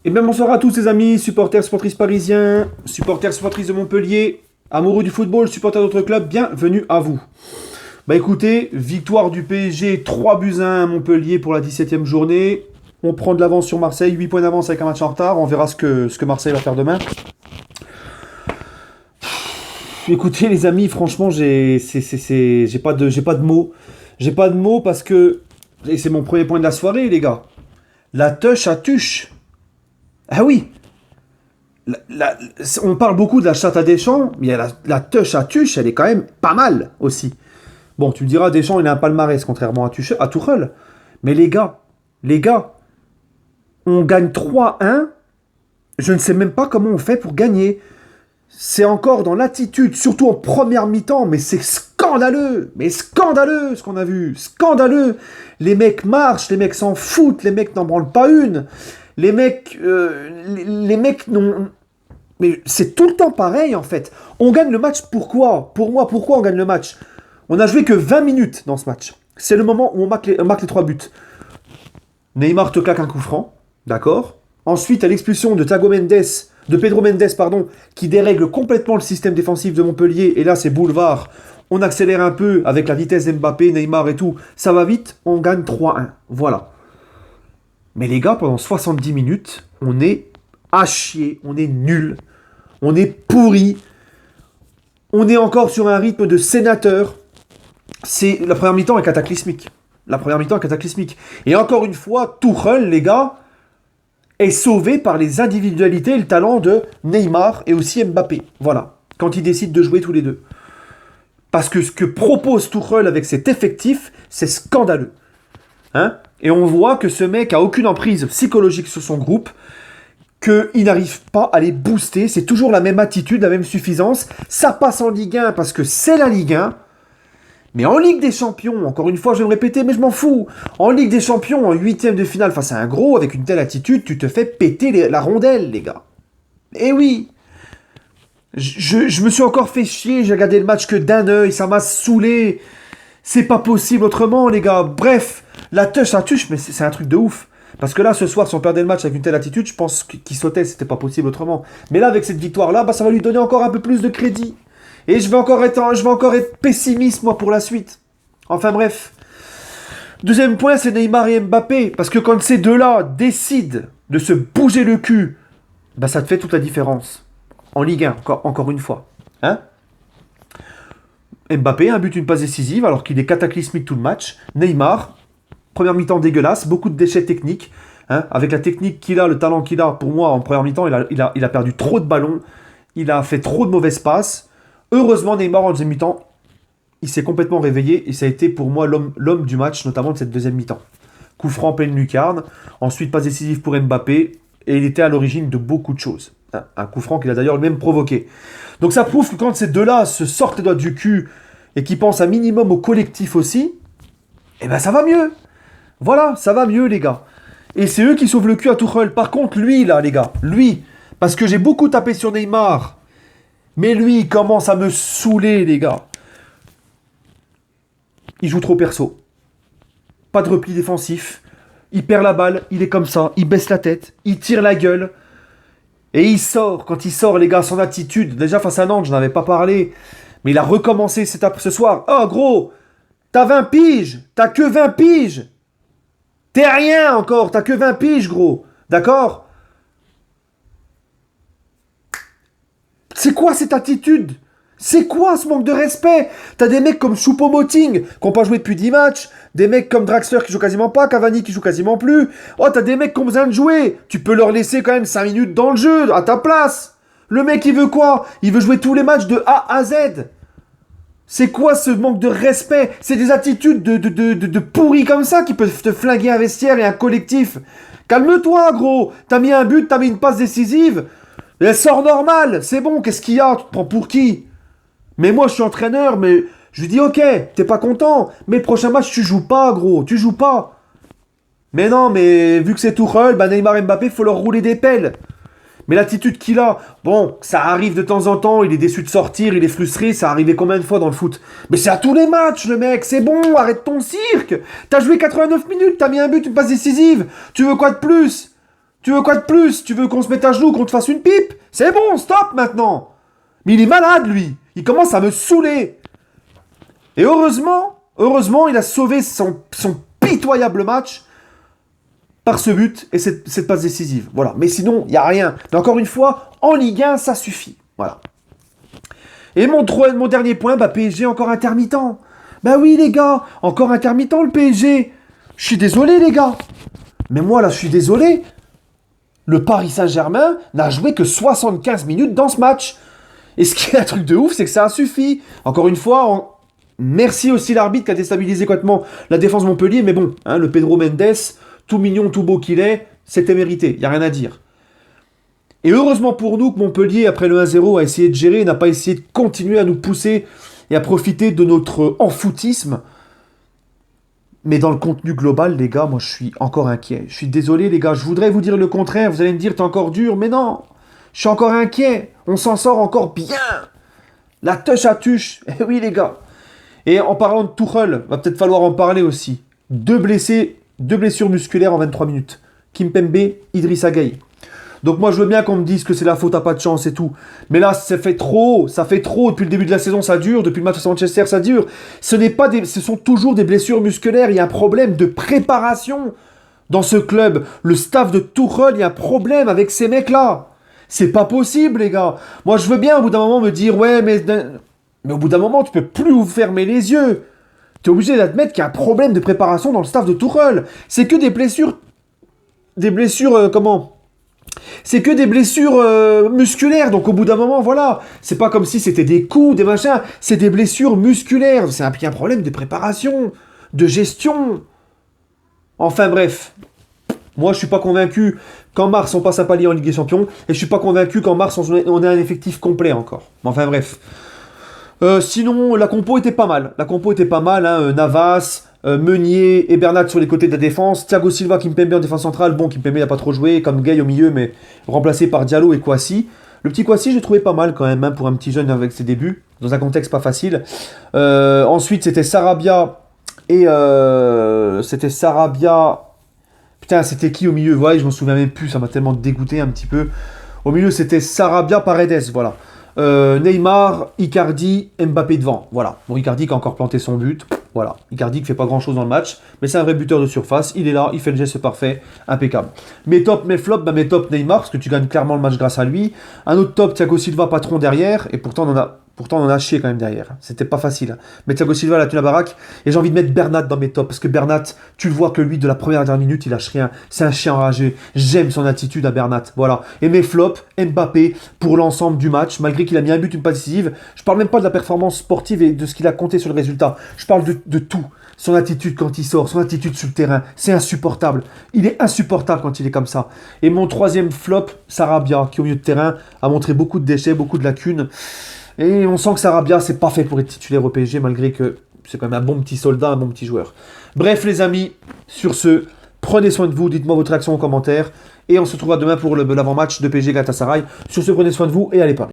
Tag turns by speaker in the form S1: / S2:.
S1: Et bien bonsoir à tous les amis, supporters, supportrices parisiens, supporters, supportrices de Montpellier, amoureux du football, supporters d'autres clubs, bienvenue à vous. Bah écoutez, victoire du PSG, 3 buts à 1 à Montpellier pour la 17e journée. On prend de l'avance sur Marseille, 8 points d'avance avec un match en retard, on verra ce que Marseille va faire demain. Écoutez les amis, franchement, j'ai pas de mots. J'ai pas de mots parce que, et c'est mon premier point de la soirée les gars, la touche à tuche. Ah oui, on parle beaucoup de la chatte à Deschamps, mais la touche à Tuche, elle est quand même pas mal aussi. Bon, tu me diras, Deschamps, il a un palmarès, contrairement à Tuchel. Mais les gars, on gagne 3-1. Je ne sais même pas comment on fait pour gagner. C'est encore dans l'attitude, surtout en première mi-temps, mais c'est scandaleux. Mais scandaleux ce qu'on a vu. Scandaleux. Les mecs marchent, les mecs s'en foutent, les mecs n'en branlent pas une. Les mecs n'ont. Mais c'est tout le temps pareil en fait. On gagne le match pourquoi? Pour moi, pourquoi on gagne le match? On a joué que 20 minutes dans ce match. C'est le moment où on marque les 3 buts. Neymar te claque un coup franc, d'accord. Ensuite, à l'expulsion de Pedro Mendes, pardon, qui dérègle complètement le système défensif de Montpellier. Et là, c'est boulevard. On accélère un peu avec la vitesse d'Mbappé, Neymar et tout. Ça va vite, on gagne 3-1. Voilà. Mais les gars, pendant 70 minutes, on est à chier, on est nul, on est pourri, on est encore sur un rythme de sénateur. La première mi-temps est cataclysmique. La première mi-temps est cataclysmique. Et encore une fois, Tuchel, les gars, est sauvé par les individualités et le talent de Neymar et aussi Mbappé. Voilà. Quand ils décident de jouer tous les deux. Parce que ce que propose Tuchel avec cet effectif, c'est scandaleux. Hein? Et on voit que ce mec a aucune emprise psychologique sur son groupe, qu'il n'arrive pas à les booster, c'est toujours la même attitude, la même suffisance. Ça passe en Ligue 1 parce que c'est la Ligue 1, mais en Ligue des Champions, encore une fois je vais me répéter, mais je m'en fous. En Ligue des Champions, en huitième de finale face à un gros, avec une telle attitude, tu te fais péter la rondelle, les gars. Eh oui, je me suis encore fait chier, j'ai regardé le match que d'un œil, ça m'a saoulé. C'est pas possible autrement, les gars. Bref, la touche, ça touche, mais c'est un truc de ouf. Parce que là, ce soir, si on perdait le match avec une telle attitude, je pense qu'il sautait, c'était pas possible autrement. Mais là, avec cette victoire-là, bah, ça va lui donner encore un peu plus de crédit. Et je vais encore être pessimiste, moi, pour la suite. Enfin, bref. Deuxième point, c'est Neymar et Mbappé. Parce que quand ces deux-là décident de se bouger le cul, bah, ça te fait toute la différence. En Ligue 1, encore une fois. Hein? Mbappé, un but, une passe décisive, alors qu'il est cataclysmique tout le match. Neymar, première mi-temps dégueulasse, beaucoup de déchets techniques. Hein, avec la technique qu'il a, le talent qu'il a, pour moi, en première mi-temps, il a perdu trop de ballons. Il a fait trop de mauvaises passes. Heureusement, Neymar, en deuxième mi-temps, il s'est complètement réveillé. Et ça a été, pour moi, l'homme du match, notamment de cette deuxième mi-temps. Coup franc, pleine lucarne. Ensuite, passe décisive pour Mbappé. Et il était à l'origine de beaucoup de choses. Hein, un coup franc qu'il a d'ailleurs lui-même provoqué. Donc ça prouve que quand ces deux-là se sortent les doigts du cul et qu'ils pensent un minimum au collectif aussi, eh ben ça va mieux. Voilà, ça va mieux, les gars. Et c'est eux qui sauvent le cul à Tuchel. Par contre, lui, là, les gars, lui, parce que j'ai beaucoup tapé sur Neymar, mais lui, il commence à me saouler, les gars. Il joue trop perso. Pas de repli défensif. Il perd la balle, il est comme ça, il baisse la tête, il tire la gueule. Et il sort. Quand il sort, les gars, son attitude, déjà face à Nantes, je n'avais pas parlé, mais il a recommencé ce soir. Oh, gros, t'as 20 piges, t'as que 20 piges. T'es rien encore, t'as que 20 piges, gros. D'accord? C'est quoi cette attitude? C'est quoi ce manque de respect? T'as des mecs comme Choupo-Moting qui n'ont pas joué depuis 10 matchs, des mecs comme Draxler qui joue quasiment pas, Cavani qui joue quasiment plus. Oh, t'as des mecs qui ont besoin de jouer. Tu peux leur laisser quand même 5 minutes dans le jeu, à ta place. Le mec, il veut quoi? Il veut jouer tous les matchs de A à Z. C'est quoi ce manque de respect? C'est des attitudes de pourris comme ça qui peuvent te flinguer un vestiaire et un collectif. Calme-toi, gros. T'as mis un but, t'as mis une passe décisive. Elle sort normal. C'est bon, qu'est-ce qu'il y a? Tu te prends pour qui? Mais moi, je suis entraîneur, mais je lui dis, ok, t'es pas content, mais le prochain match, tu joues pas, gros, tu joues pas. Mais non, mais vu que c'est Tuchel, bah Neymar et Mbappé, faut leur rouler des pelles. Mais l'attitude qu'il a, bon, ça arrive de temps en temps, il est déçu de sortir, il est frustré, ça arrivait combien de fois dans le foot? Mais c'est à tous les matchs, le mec, c'est bon, arrête ton cirque. T'as joué 89 minutes, t'as mis un but, une passe décisive. Tu veux quoi de plus? Tu veux quoi de plus? Tu veux qu'on se mette à genoux, qu'on te fasse une pipe? C'est bon, stop maintenant. Mais il est malade, lui. Il commence à me saouler. Et heureusement, il a sauvé son pitoyable match par ce but et cette passe décisive. Voilà. Mais sinon, il n'y a rien. Mais encore une fois, en Ligue 1, ça suffit. Voilà. Et mon dernier point, PSG encore intermittent. Bah oui, les gars, encore intermittent le PSG. Je suis désolé, les gars. Mais moi, là, je suis désolé. Le Paris Saint-Germain n'a joué que 75 minutes dans ce match. Et ce qui est un truc de ouf, c'est que ça a suffi. Encore une fois, merci aussi l'arbitre qui a déstabilisé complètement la défense de Montpellier. Mais bon, hein, le Pedro Mendes, tout mignon, tout beau qu'il est, c'était mérité. Il n'y a rien à dire. Et heureusement pour nous que Montpellier, après le 1-0, a essayé de gérer, n'a pas essayé de continuer à nous pousser et à profiter de notre enfoutisme. Mais dans le contenu global, les gars, moi je suis encore inquiet. Je suis désolé, les gars, je voudrais vous dire le contraire. Vous allez me dire, t'es encore dur, mais non. Je suis encore inquiet. On s'en sort encore bien. La touche à tuche. Eh oui, les gars. Et en parlant de Tuchel, va peut-être falloir en parler aussi. Deux blessures musculaires en 23 minutes. Kimpembe, Idrissa Gueye. Donc moi je veux bien qu'on me dise que c'est la faute à pas de chance et tout. Mais là ça fait trop depuis le début de la saison ça dure, depuis le match à Manchester ça dure. Ce sont toujours des blessures musculaires, il y a un problème de préparation dans ce club. Le staff de Tuchel, il y a un problème avec ces mecs-là. C'est pas possible les gars. Moi je veux bien au bout d'un moment me dire ouais mais au bout d'un moment tu peux plus vous fermer les yeux. Tu es obligé d'admettre qu'il y a un problème de préparation dans le staff de Tuchel. C'est que des blessures c'est que des blessures musculaires, donc au bout d'un moment, voilà. C'est pas comme si c'était des coups, des machins. C'est des blessures musculaires. C'est un problème de préparation, de gestion. Enfin bref. Moi, je suis pas convaincu qu'en mars, on passe un palier en Ligue des Champions. Et je suis pas convaincu qu'en mars, on ait un effectif complet encore. Enfin bref. Sinon, la compo était pas mal. Hein, Navas, Meunier et Bernat sur les côtés de la défense. Thiago Silva, Kimpembe en défense centrale. Bon, Kimpembe n'a pas trop joué, comme Gueye au milieu, mais remplacé par Diallo et Kouassi. Le petit Kouassi, j'ai trouvé pas mal quand même, hein, pour un petit jeune avec ses débuts, dans un contexte pas facile. Ensuite, c'était Sarabia et... Putain, c'était qui au milieu? Ouais, je m'en souviens même plus, ça m'a tellement dégoûté un petit peu. Au milieu, c'était Sarabia, Paredes, voilà. Neymar, Icardi, Mbappé devant. Voilà. Bon, Icardi qui a encore planté son but. Voilà. Icardi qui fait pas grand chose dans le match. Mais c'est un vrai buteur de surface. Il est là, il fait le geste parfait. Impeccable. Mes top, mes flops, bah, mes top Neymar, parce que tu gagnes clairement le match grâce à lui. Un autre top, Thiago Silva, patron derrière. Et pourtant, on en a chié quand même derrière. C'était pas facile. Mais Thiago Silva, là, tu la baraque. Et j'ai envie de mettre Bernat dans mes tops. Parce que Bernat, tu le vois que lui, de la première à la dernière minute, il lâche rien. C'est un chien enragé. J'aime son attitude à Bernat. Voilà. Et mes flops, Mbappé, pour l'ensemble du match. Malgré qu'il a mis un but, une passe décisive. Je parle même pas de la performance sportive et de ce qu'il a compté sur le résultat. Je parle de tout. Son attitude quand il sort, son attitude sur le terrain. C'est insupportable. Il est insupportable quand il est comme ça. Et mon troisième flop, Sarabia, qui au milieu de terrain a montré beaucoup de déchets, beaucoup de lacunes. Et on sent que Sarabia, c'est pas fait pour être titulaire au PSG, malgré que c'est quand même un bon petit soldat, un bon petit joueur. Bref, les amis, sur ce, prenez soin de vous, dites-moi votre réaction en commentaire. Et on se retrouvera demain pour l'avant-match de PSG Galatasaray. Sur ce, prenez soin de vous et allez Paris.